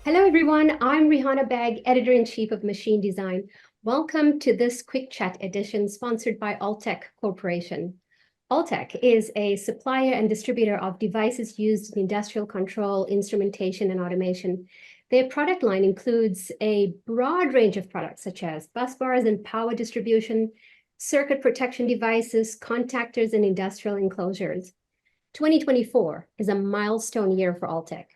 Hello, everyone. I'm Rihanna Beg, Editor-in-Chief of Machine Design. Welcome to this quick chat edition sponsored by Altech Corporation. Altech is a supplier and distributor of devices used in industrial control, instrumentation, and automation. Their product line includes a broad range of products such as bus bars and power distribution, circuit protection devices, contactors, and industrial enclosures. 2024 is a milestone year for Altech.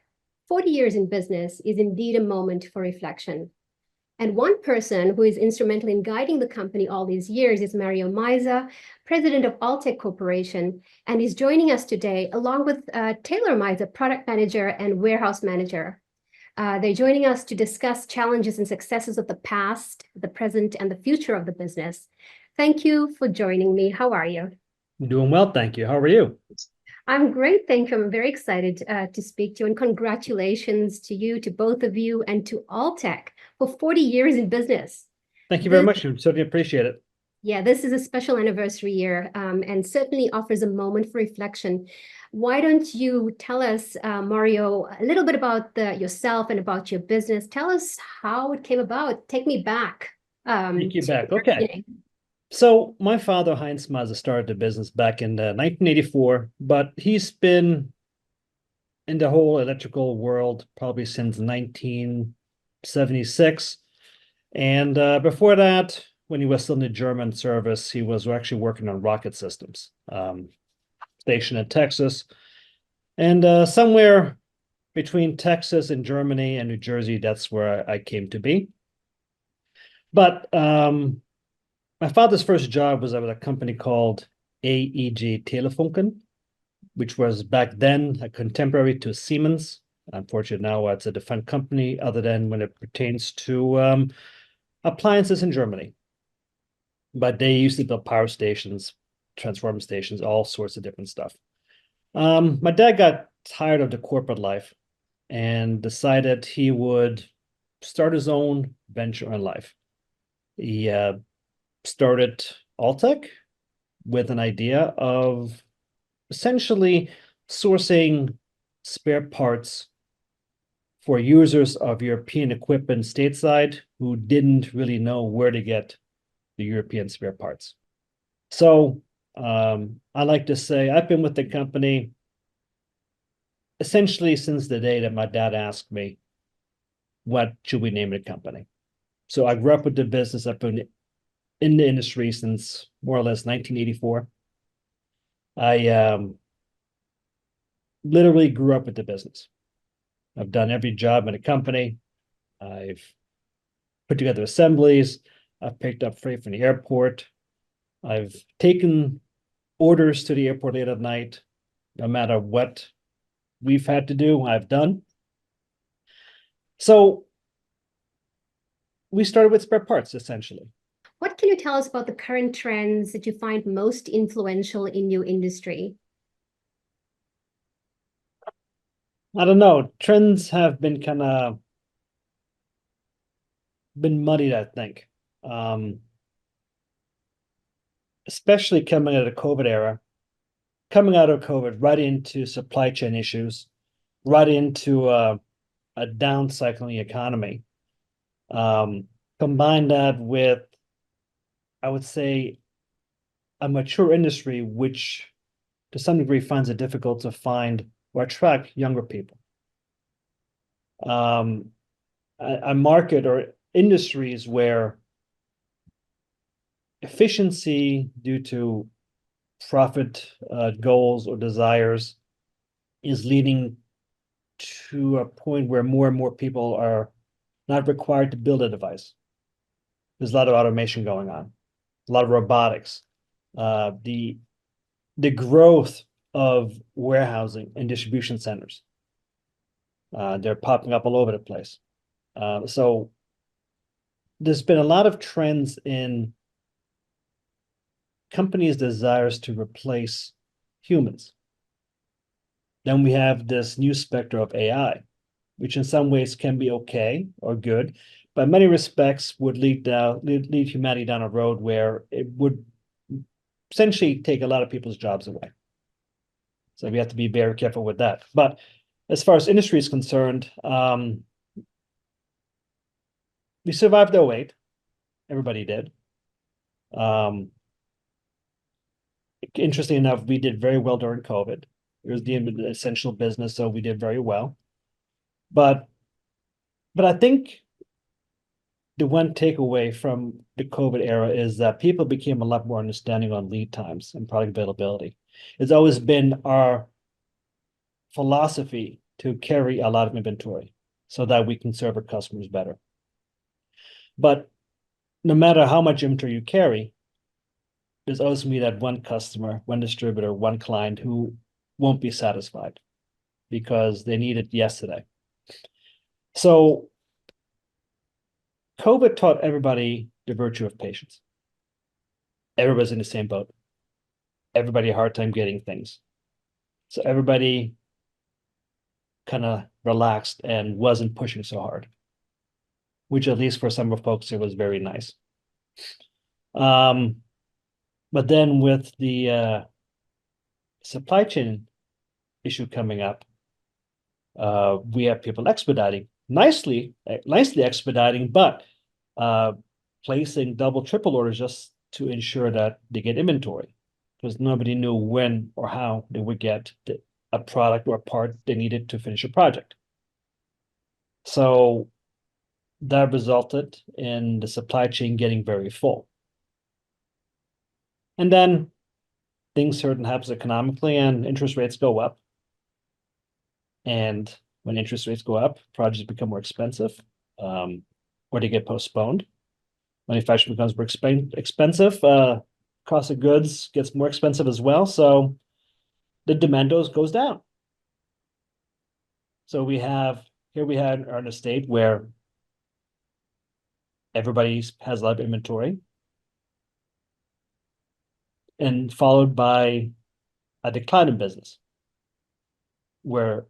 40 years in business is indeed a moment for reflection. And one person who is instrumental in guiding the company all these years is Mario Meise, president of Altech Corporation, and he's joining us today along with Taylor Meise, product manager and warehouse manager. They're joining us to discuss challenges and successes of the past, the present, and the future of the business. Thank you for joining me. How are you? Doing well, thank you. How are you? I'm great, thank you. I'm very excited to speak to you, and congratulations to you, to both of you, and to Altech for 40 years in business. Thank you very much. I certainly appreciate it. Yeah, this is a special anniversary year and certainly offers a moment for reflection. Why don't you tell us, Mario, a little bit about yourself and about your business? Tell us how it came about. Take me back. Take you back. Okay. So my father, Heinz Meise, started the business back in 1984, but he's been in the whole electrical world probably since 1976. And before that, when he was still in the German service, he was actually working on rocket systems, stationed in Texas. And somewhere between Texas and Germany and New Jersey, that's where I came to be. But my father's first job was at a company called AEG Telefunken, which was back then a contemporary to Siemens. Unfortunately, now it's a different company other than when it pertains to appliances in Germany. But they used to build power stations, transformer stations, all sorts of different stuff. My dad got tired of the corporate life and decided he would start his own venture in life. He started Altech with an idea of essentially sourcing spare parts for users of European equipment stateside who didn't really know where to get the European spare parts. So I like to say I've been with the company essentially since the day that my dad asked me, what should we name the company? So I grew up with the business. I've been in the industry since more or less 1984. I literally grew up with the business. I've done every job in a company. I've put together assemblies. I've picked up freight from the airport. I've taken orders to the airport late at night. No matter what we've had to do, I've done. So we started with spare parts, essentially. What can you tell us about the current trends that you find most influential in your industry? I don't know. Trends have been kind of muddied, I think. Especially coming out of the COVID era, coming out of COVID right into supply chain issues, right into a down cycle in the economy. Combine that with, I would say, a mature industry, which to some degree finds it difficult to find or attract younger people. A market or industries where efficiency due to profit goals or desires is leading to a point where more and more people are not required to build a device. There's a lot of automation going on, a lot of robotics. The growth of warehousing and distribution centers. They're popping up all over the place. So there's been a lot of trends in companies' desires to replace humans. Then we have this new specter of AI, which in some ways can be okay or good, but in many respects would lead humanity down a road where it would essentially take a lot of people's jobs away. So we have to be very careful with that. But as far as industry is concerned, we survived 08. Everybody did. Interesting enough, we did very well during COVID. It was the essential business, so we did very well. But I think the one takeaway from the COVID era is that people became a lot more understanding on lead times and product availability. It's always been our philosophy to carry a lot of inventory so that we can serve our customers better. But no matter how much inventory you carry, there's always going to be that one customer, one distributor, one client who won't be satisfied because they need it yesterday. So COVID taught everybody the virtue of patience. Everybody's in the same boat. Everybody had a hard time getting things. So everybody kind of relaxed and wasn't pushing so hard, which at least for some of folks, it was very nice. But then with the supply chain issue coming up, we have people expediting, nicely expediting, but placing double, triple orders just to ensure that they get inventory, because nobody knew when or how they would get a product or a part they needed to finish a project. So that resulted in the supply chain getting very full. And then things certain happens economically and interest rates go up. And when interest rates go up, projects become more expensive, or they get postponed. Manufacturing becomes more expensive. Cost of goods gets more expensive as well. So the demand goes down. So we are in a state where everybody has a lot of inventory, and followed by a decline in business where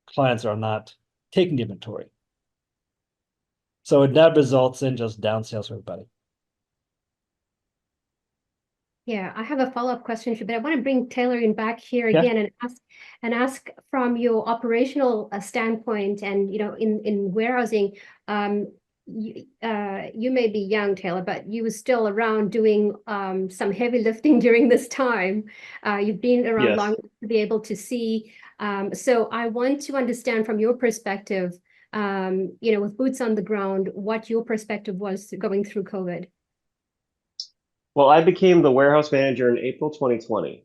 clients are not taking the inventory. So that results in just down sales for everybody. Yeah, I have a follow-up question, but I want to bring Taylor in back here again and ask from your operational standpoint, and in warehousing, you may be young, Taylor, but you were still around doing some heavy lifting during this time. You've been around long to be able to see. So I want to understand from your perspective, with boots on the ground, what your perspective was going through COVID. Well, I became the warehouse manager in April 2020,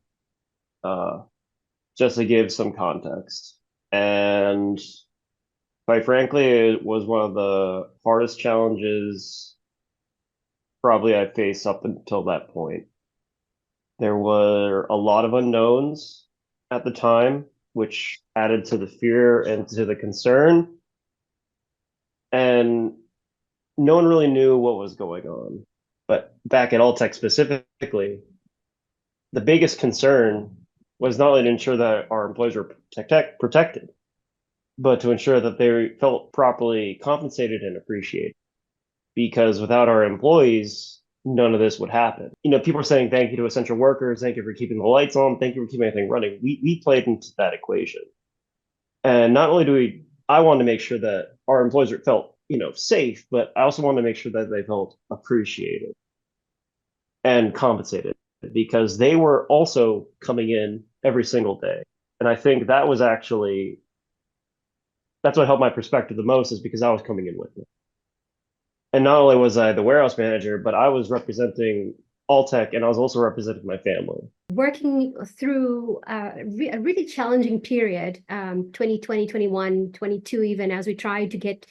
just to give some context. And quite frankly, it was one of the hardest challenges probably I faced up until that point. There were a lot of unknowns at the time, which added to the fear and to the concern. And no one really knew what was going on. But back at Altech specifically, the biggest concern was not only to ensure that our employees were protected, but to ensure that they felt properly compensated and appreciated. Because without our employees, none of this would happen. People are saying thank you to essential workers, thank you for keeping the lights on, thank you for keeping everything running. We played into that equation. And not only I wanted to make sure that our employees felt safe, but I also wanted to make sure that they felt appreciated and compensated, because they were also coming in every single day. And I think that's what helped my perspective the most, is because I was coming in with it. And not only was I the warehouse manager, but I was representing Altech, and I was also representing my family. Working through a really challenging period, 2020, 21, 22, even as we try to get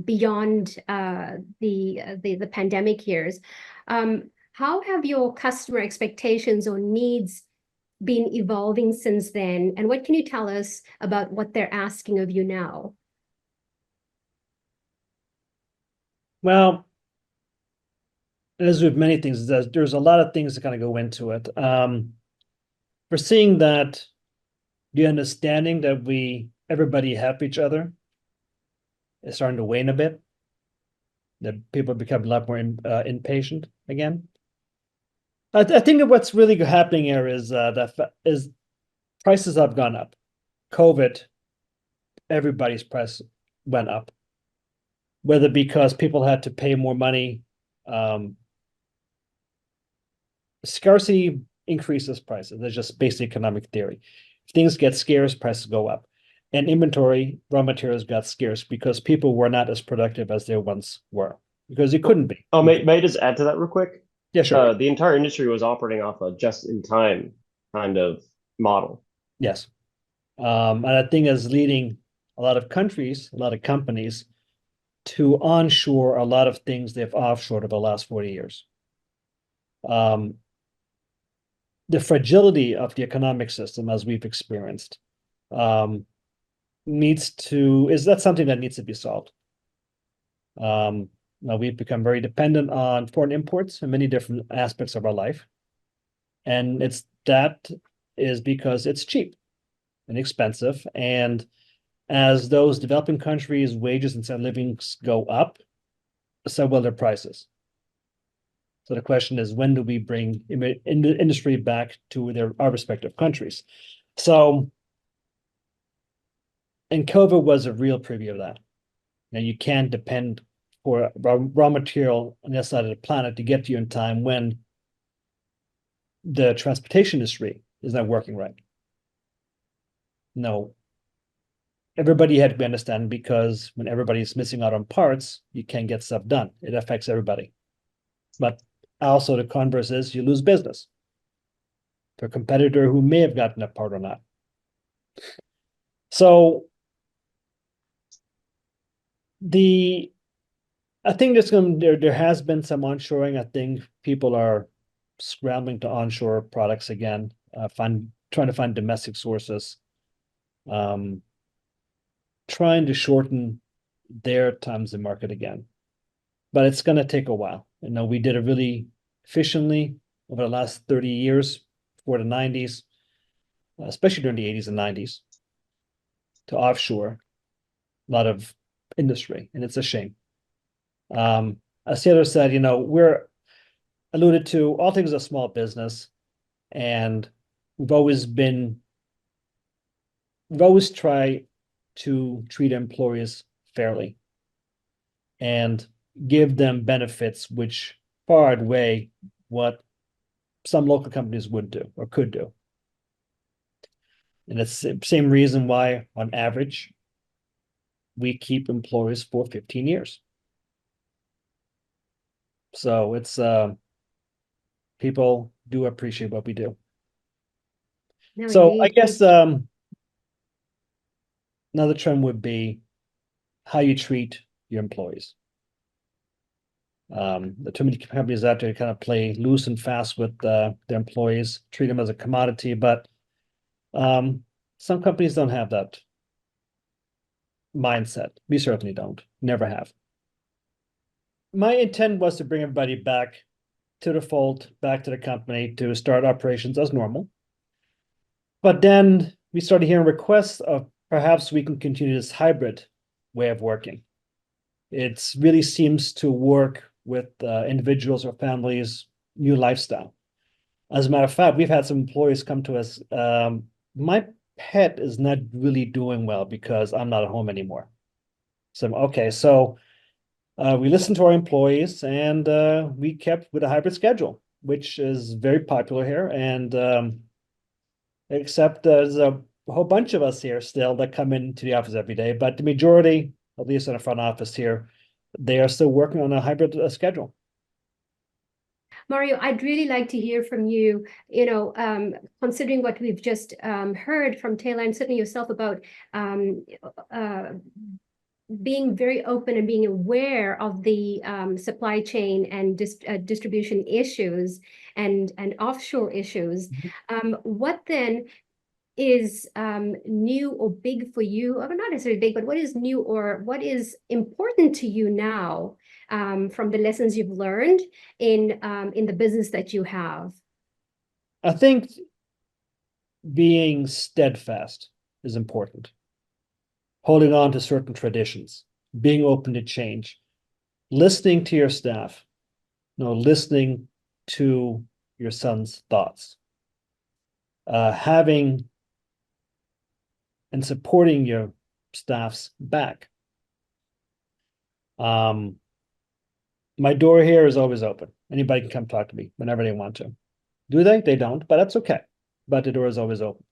beyond the pandemic years. How have your customer expectations or needs been evolving since then? And what can you tell us about what they're asking of you now? Well, as with many things, there's a lot of things that kind of go into it. We're seeing that the understanding that everybody help each other is starting to wane a bit. That people become a lot more impatient again. I think that what's really happening here is prices have gone up. COVID, everybody's price went up. Whether because people had to pay more money, scarcity increases prices. That's just basic economic theory. If things get scarce, prices go up. And inventory, raw materials got scarce because people were not as productive as they once were, because they couldn't be. Oh, may I just add to that real quick? Yeah, sure. The entire industry was operating off a just-in-time kind of model. Yes. And I think is leading a lot of countries, a lot of companies to onshore a lot of things they've offshored over the last 40 years. The fragility of the economic system, as we've experienced, is that something that needs to be solved. Now we've become very dependent on foreign imports in many different aspects of our life. And that is because it's cheap and expensive. And as those developing countries' wages and standard of living go up, so will their prices. So the question is, when do we bring industry back to our respective countries? So, and COVID was a real preview of that. Now you can't depend for raw material on the other side of the planet to get to you in time when the transportation industry is not working right. No, everybody had to understand, because when everybody's missing out on parts, you can't get stuff done. It affects everybody. But also the converse is you lose business to a competitor who may have gotten a part or not. So I think there has been some onshoring. I think people are scrambling to onshore products again, trying to find domestic sources, trying to shorten their times in market again. But it's going to take a while. We did it really efficiently over the last 30 years, before the 90s, especially during the 80s and 90s, to offshore a lot of industry, and it's a shame. As Taylor said, we're alluded to, Altech is a small business, and we've always tried to treat employees fairly and give them benefits which far outweigh what some local companies would do or could do. And it's the same reason why, on average, we keep employees for 15 years. So it's people do appreciate what we do. No, So indeed. I guess another trend would be how you treat your employees. There are too many companies out there to kind of play loose and fast with their employees, treat them as a commodity, but some companies don't have that mindset. We certainly don't, never have. My intent was to bring everybody back to the fold, back to the company, to start operations as normal. But then we started hearing requests of perhaps we can continue this hybrid way of working. It really seems to work with individuals or families' new lifestyle. As a matter of fact, we've had some employees come to us, my pet is not really doing well because I'm not at home anymore. So, okay, so we listened to our employees, and we kept with a hybrid schedule, which is very popular here. And except there's a whole bunch of us here still that come into the office every day, but the majority, at least in the front office here, they are still working on a hybrid schedule. Mario, I'd really like to hear from you, considering what we've just heard from Taylor and certainly yourself about being very open and being aware of the supply chain and distribution issues and offshore issues. What then is new or big for you, or not necessarily big, but what is new or what is important to you now from the lessons you've learned in the business that you have? I think being steadfast is important. Holding on to certain traditions, being open to change, listening to your staff, listening to your son's thoughts, having and supporting your staff's back. My door here is always open. Anybody can come talk to me whenever they want to. Do they? They don't, but that's okay. But the door is always open.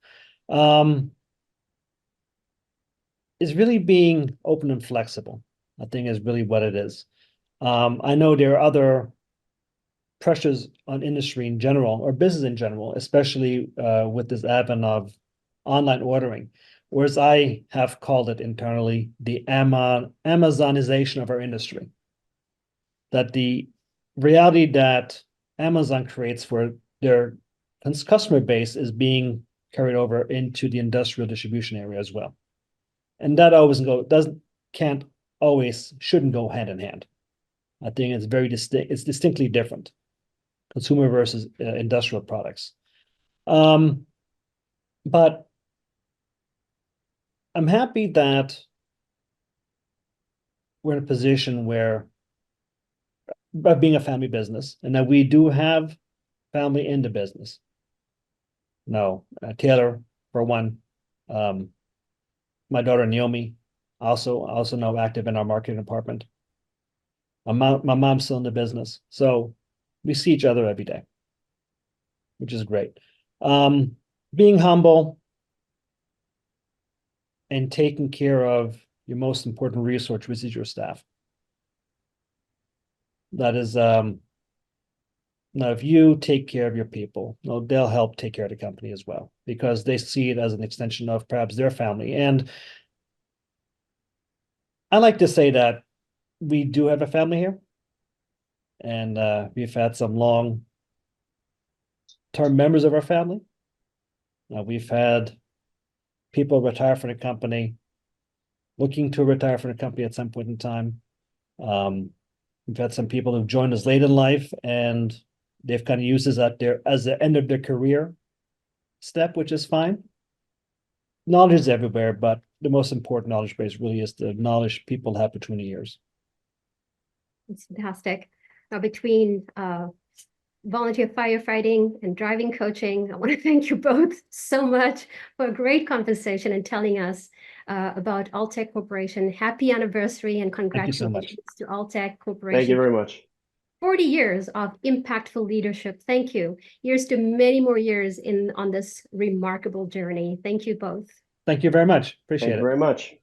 Is really being open and flexible, I think, is really what it is. I know there are other pressures on industry in general, or business in general, especially with this advent of online ordering, whereas I have called it internally the Amazonization of our industry. That the reality that Amazon creates for their customer base is being carried over into the industrial distribution area as well. And that shouldn't go hand in hand. I think it's very distinct. It's distinctly different. Consumer versus industrial products. But I'm happy that we're in a position where, by being a family business, and that we do have family in the business. No, Taylor, for one, my daughter Naomi, also now active in our marketing department. My mom's still in the business, so we see each other every day, which is great. Being humble and taking care of your most important resource, which is your staff. That is, now if you take care of your people, they'll help take care of the company as well, because they see it as an extension of perhaps their family. And I like to say that we do have a family here, and we've had some long-term members of our family. We've had people retire from the company, looking to retire from the company at some point in time. We've had some people who've joined us late in life, and they've kind of used this as the end of their career step, which is fine. Knowledge is everywhere, but the most important knowledge base really is the knowledge people have between the years. It's fantastic. Now, between volunteer firefighting and driving coaching, I want to thank you both so much for a great conversation and telling us about Altech Corporation. Happy anniversary and congratulations to Altech Corporation. Thank you very much. 40 years of impactful leadership. Thank you. Here's to many more years on this remarkable journey. Thank you both. Thank you very much. Appreciate it. Thank you very much.